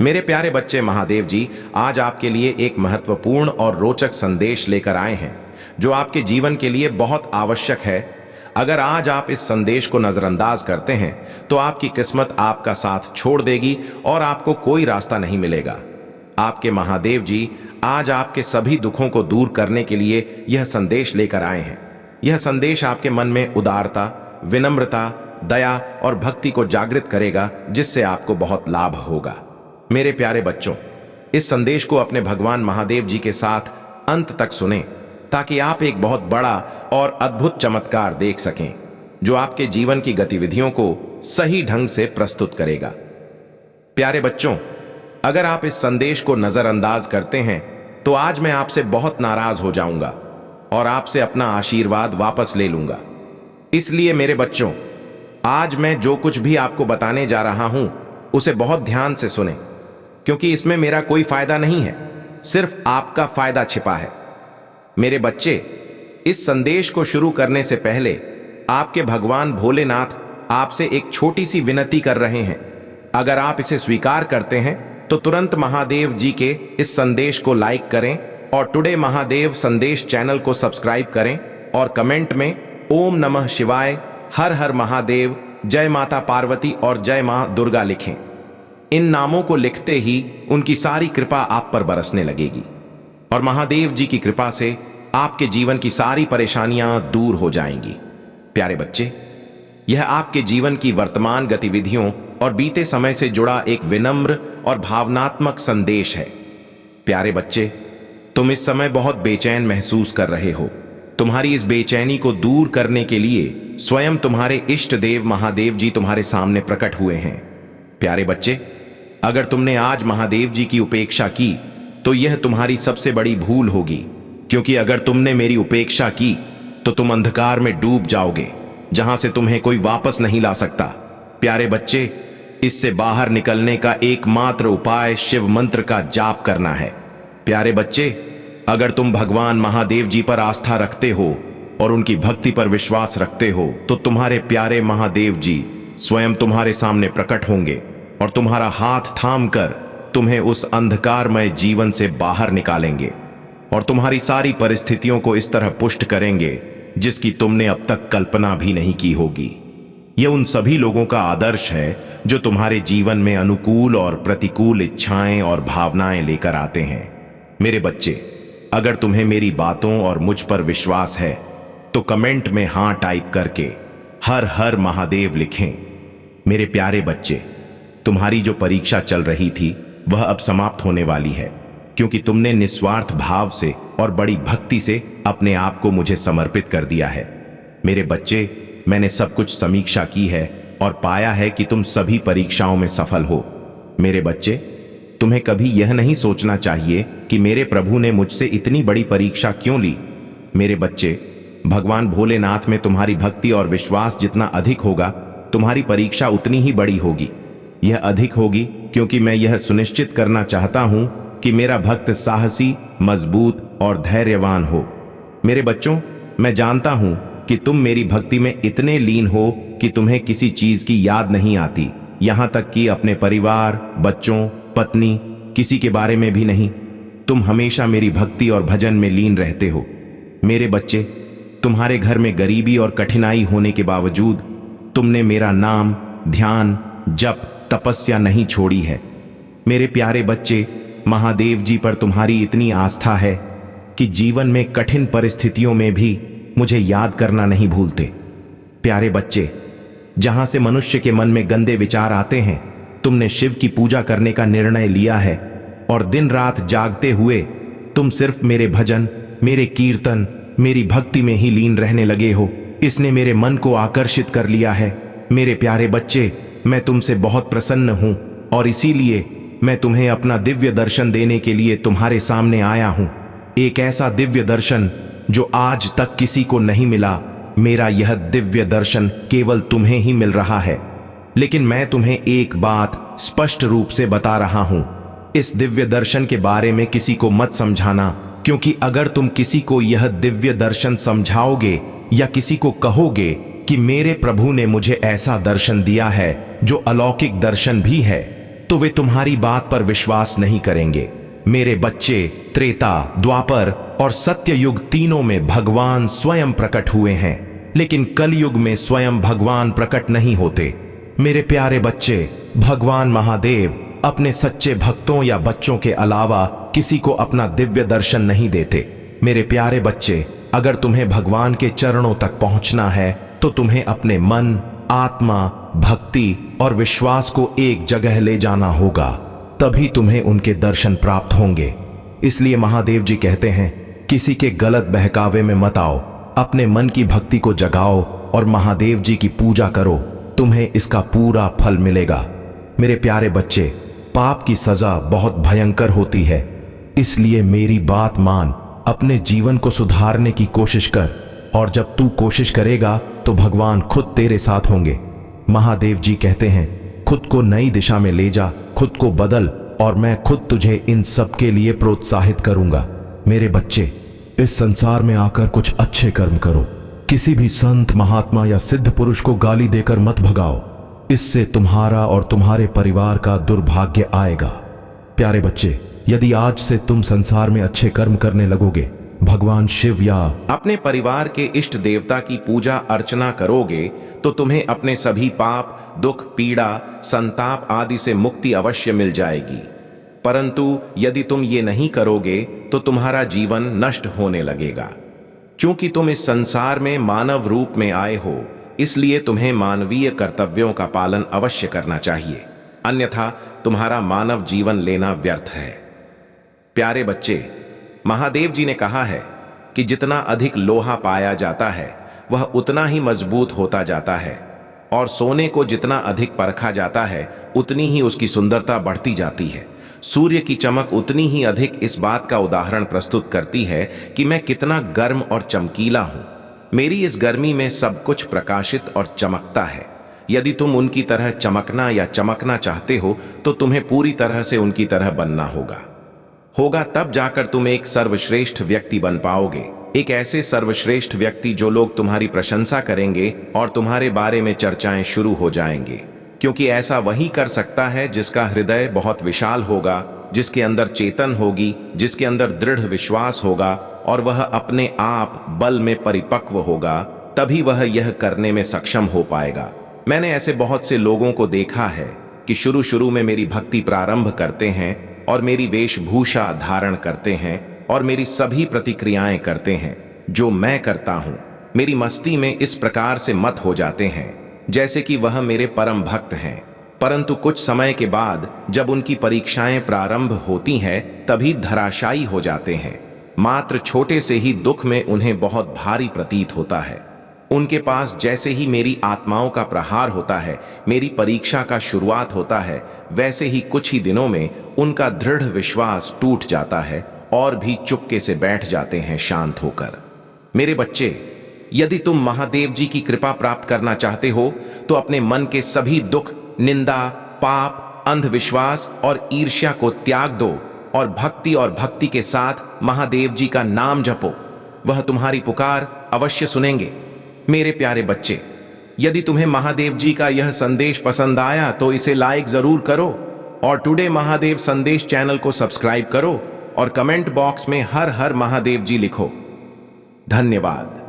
मेरे प्यारे बच्चे, महादेव जी आज आपके लिए एक महत्वपूर्ण और रोचक संदेश लेकर आए हैं जो आपके जीवन के लिए बहुत आवश्यक है। अगर आज आप इस संदेश को नजरअंदाज करते हैं तो आपकी किस्मत आपका साथ छोड़ देगी और आपको कोई रास्ता नहीं मिलेगा। आपके महादेव जी आज आपके सभी दुखों को दूर करने के लिए यह संदेश लेकर आए हैं। यह संदेश आपके मन में उदारता, विनम्रता, दया और भक्ति को जागृत करेगा, जिससे आपको बहुत लाभ होगा। मेरे प्यारे बच्चों, इस संदेश को अपने भगवान महादेव जी के साथ अंत तक सुनें ताकि आप एक बहुत बड़ा और अद्भुत चमत्कार देख सकें जो आपके जीवन की गतिविधियों को सही ढंग से प्रस्तुत करेगा। प्यारे बच्चों, अगर आप इस संदेश को नजरअंदाज करते हैं तो आज मैं आपसे बहुत नाराज हो जाऊंगा और आपसे अपना आशीर्वाद वापस ले लूंगा। इसलिए मेरे बच्चों, आज मैं जो कुछ भी आपको बताने जा रहा हूं उसे बहुत ध्यान से सुनें, क्योंकि इसमें मेरा कोई फायदा नहीं है, सिर्फ आपका फायदा छिपा है। मेरे बच्चे, इस संदेश को शुरू करने से पहले आपके भगवान भोलेनाथ आपसे एक छोटी सी विनती कर रहे हैं। अगर आप इसे स्वीकार करते हैं तो तुरंत महादेव जी के इस संदेश को लाइक करें और टुडे महादेव संदेश चैनल को सब्सक्राइब करें और कमेंट में ओम नमः शिवाय, हर हर महादेव, जय माता पार्वती और जय मां दुर्गा लिखें। इन नामों को लिखते ही उनकी सारी कृपा आप पर बरसने लगेगी और महादेव जी की कृपा से आपके जीवन की सारी परेशानियां दूर हो जाएंगी। प्यारे बच्चे, यह आपके जीवन की वर्तमान गतिविधियों और बीते समय से जुड़ा एक विनम्र और भावनात्मक संदेश है। प्यारे बच्चे, तुम इस समय बहुत बेचैन महसूस कर रहे हो। तुम्हारी इस बेचैनी को दूर करने के लिए स्वयं तुम्हारे इष्ट देव महादेव जी तुम्हारे सामने प्रकट हुए हैं। प्यारे बच्चे, अगर तुमने आज महादेव जी की उपेक्षा की तो यह तुम्हारी सबसे बड़ी भूल होगी, क्योंकि अगर तुमने मेरी उपेक्षा की तो तुम अंधकार में डूब जाओगे, जहां से तुम्हें कोई वापस नहीं ला सकता। प्यारे बच्चे, इससे बाहर निकलने का एकमात्र उपाय शिव मंत्र का जाप करना है। प्यारे बच्चे, अगर तुम भगवान महादेव जी पर आस्था रखते हो और उनकी भक्ति पर विश्वास रखते हो तो तुम्हारे प्यारे महादेव जी स्वयं तुम्हारे सामने प्रकट होंगे और तुम्हारा हाथ थामकर तुम्हें उस अंधकारमय जीवन से बाहर निकालेंगे और तुम्हारी सारी परिस्थितियों को इस तरह पुष्ट करेंगे जिसकी तुमने अब तक कल्पना भी नहीं की होगी। यह उन सभी लोगों का आदर्श है जो तुम्हारे जीवन में अनुकूल और प्रतिकूल इच्छाएं और भावनाएं लेकर आते हैं। मेरे बच्चे, अगर तुम्हें मेरी बातों और मुझ पर विश्वास है तो कमेंट में हां टाइप करके हर हर महादेव लिखें। मेरे प्यारे बच्चे, तुम्हारी जो परीक्षा चल रही थी वह अब समाप्त होने वाली है, क्योंकि तुमने निस्वार्थ भाव से और बड़ी भक्ति से अपने आप को मुझे समर्पित कर दिया है। मेरे बच्चे, मैंने सब कुछ समीक्षा की है और पाया है कि तुम सभी परीक्षाओं में सफल हो। मेरे बच्चे, तुम्हें कभी यह नहीं सोचना चाहिए कि मेरे प्रभु ने मुझसे इतनी बड़ी परीक्षा क्यों ली। मेरे बच्चे, भगवान भोलेनाथ में तुम्हारी भक्ति और विश्वास जितना अधिक होगा, तुम्हारी परीक्षा उतनी ही बड़ी होगी। यह अधिक होगी क्योंकि मैं यह सुनिश्चित करना चाहता हूं कि मेरा भक्त साहसी, मजबूत और धैर्यवान हो। मेरे बच्चों, मैं जानता हूं कि तुम मेरी भक्ति में इतने लीन हो कि तुम्हें किसी चीज की याद नहीं आती, यहां तक कि अपने परिवार, बच्चों, पत्नी, किसी के बारे में भी नहीं। तुम हमेशा मेरी भक्ति और भजन में लीन रहते हो। मेरे बच्चे, तुम्हारे घर में गरीबी और कठिनाई होने के बावजूद तुमने मेरा नाम, ध्यान, जप, तपस्या नहीं छोड़ी है। मेरे प्यारे बच्चे, महादेव जी पर तुम्हारी इतनी आस्था है कि जीवन में कठिन परिस्थितियों में भी मुझे याद करना नहीं भूलते। प्यारे बच्चे, जहां से मनुष्य के मन में गंदे विचार आते हैं, तुमने शिव की पूजा करने का निर्णय लिया है और दिन रात जागते हुए तुम सिर्फ मेरे भजन, मेरे कीर्तन, मेरी भक्ति में ही लीन रहने लगे हो। इसने मेरे मन को आकर्षित कर लिया है। मेरे प्यारे बच्चे, मैं तुमसे बहुत प्रसन्न हूं और इसीलिए मैं तुम्हें अपना दिव्य दर्शन देने के लिए तुम्हारे सामने आया हूं। एक ऐसा दिव्य दर्शन जो आज तक किसी को नहीं मिला। मेरा यह दिव्य दर्शन केवल तुम्हें ही मिल रहा है। लेकिन मैं तुम्हें एक बात स्पष्ट रूप से बता रहा हूं, इस दिव्य दर्शन के बारे में किसी को मत समझाना, क्योंकि अगर तुम किसी को यह दिव्य दर्शन समझाओगे या किसी को कहोगे कि मेरे प्रभु ने मुझे ऐसा दर्शन दिया है जो अलौकिक दर्शन भी है, तो वे तुम्हारी बात पर विश्वास नहीं करेंगे। मेरे बच्चे, त्रेता, द्वापर और सत्य युग तीनों में भगवान स्वयं प्रकट हुए हैं, लेकिन कलयुग में स्वयं भगवान प्रकट नहीं होते। मेरे प्यारे बच्चे, भगवान महादेव अपने सच्चे भक्तों या बच्चों के अलावा किसी को अपना दिव्य दर्शन नहीं देते। मेरे प्यारे बच्चे, अगर तुम्हें भगवान के चरणों तक पहुंचना है तो तुम्हें अपने मन, आत्मा, भक्ति और विश्वास को एक जगह ले जाना होगा, तभी तुम्हें उनके दर्शन प्राप्त होंगे। इसलिए महादेव जी कहते हैं, किसी के गलत बहकावे में मत आओ, अपने मन की भक्ति को जगाओ और महादेव जी की पूजा करो, तुम्हें इसका पूरा फल मिलेगा। मेरे प्यारे बच्चे, पाप की सजा बहुत भयंकर होती है, इसलिए मेरी बात मान, अपने जीवन को सुधारने की कोशिश कर, और जब तू कोशिश करेगा तो भगवान खुद तेरे साथ होंगे। महादेव जी कहते हैं, खुद को नई दिशा में ले जा, खुद को बदल, और मैं खुद तुझे इन सब के लिए प्रोत्साहित करूंगा। मेरे बच्चे, इस संसार में आकर कुछ अच्छे कर्म करो, किसी भी संत, महात्मा या सिद्ध पुरुष को गाली देकर मत भगाओ, इससे तुम्हारा और तुम्हारे परिवार का दुर्भाग्य आएगा। प्यारे बच्चे, यदि आज से तुम संसार में अच्छे कर्म करने लगोगे, भगवान शिव या अपने परिवार के इष्ट देवता की पूजा अर्चना करोगे, तो तुम्हें अपने सभी पाप, दुख, पीड़ा, संताप आदि से मुक्ति अवश्य मिल जाएगी। परंतु यदि तुम ये नहीं करोगे तो तुम्हारा जीवन नष्ट होने लगेगा। चूंकि तुम इस संसार में मानव रूप में आए हो, इसलिए तुम्हें मानवीय कर्तव्यों का पालन अवश्य करना चाहिए, अन्यथा तुम्हारा मानव जीवन लेना व्यर्थ है। प्यारे बच्चे, महादेव जी ने कहा है कि जितना अधिक लोहा पाया जाता है वह उतना ही मजबूत होता जाता है, और सोने को जितना अधिक परखा जाता है उतनी ही उसकी सुंदरता बढ़ती जाती है। सूर्य की चमक उतनी ही अधिक इस बात का उदाहरण प्रस्तुत करती है कि मैं कितना गर्म और चमकीला हूं। मेरी इस गर्मी में सब कुछ प्रकाशित और चमकता है। यदि तुम उनकी तरह चमकना या चमकना चाहते हो तो तुम्हें पूरी तरह से उनकी तरह बनना होगा तब जाकर तुम एक सर्वश्रेष्ठ व्यक्ति बन पाओगे। एक ऐसे सर्वश्रेष्ठ व्यक्ति जो लोग तुम्हारी प्रशंसा करेंगे और तुम्हारे बारे में चर्चाएं शुरू हो जाएंगे, क्योंकि ऐसा वही कर सकता है जिसका हृदय बहुत विशाल होगा, जिसके अंदर चेतन होगी, जिसके अंदर दृढ़ विश्वास होगा और वह अपने आप बल में परिपक्व होगा, तभी वह यह करने में सक्षम हो पाएगा। मैंने ऐसे बहुत से लोगों को देखा है कि शुरू में मेरी भक्ति प्रारंभ करते हैं और मेरी वेशभूषा धारण करते हैं और मेरी सभी प्रतिक्रियाएं करते हैं जो मैं करता हूं। मेरी मस्ती में इस प्रकार से मत हो जाते हैं जैसे कि वह मेरे परम भक्त हैं, परंतु कुछ समय के बाद जब उनकी परीक्षाएं प्रारंभ होती हैं तभी धराशायी हो जाते हैं। मात्र छोटे से ही दुख में उन्हें बहुत भारी प्रतीत होता है। उनके पास जैसे ही मेरी आत्माओं का प्रहार होता है, मेरी परीक्षा का शुरुआत होता है, वैसे ही कुछ ही दिनों में उनका दृढ़ विश्वास टूट जाता है और भी चुपके से बैठ जाते हैं शांत होकर। मेरे बच्चे, यदि तुम महादेव जी की कृपा प्राप्त करना चाहते हो तो अपने मन के सभी दुख, निंदा, पाप, अंधविश्वास और ईर्ष्या को त्याग दो और भक्ति के साथ महादेव जी का नाम जपो। वह तुम्हारी पुकार अवश्य सुनेंगे। मेरे प्यारे बच्चे, यदि तुम्हें महादेव जी का यह संदेश पसंद आया तो इसे लाइक जरूर करो और टुडे महादेव संदेश चैनल को सब्सक्राइब करो और कमेंट बॉक्स में हर हर महादेव जी लिखो। धन्यवाद।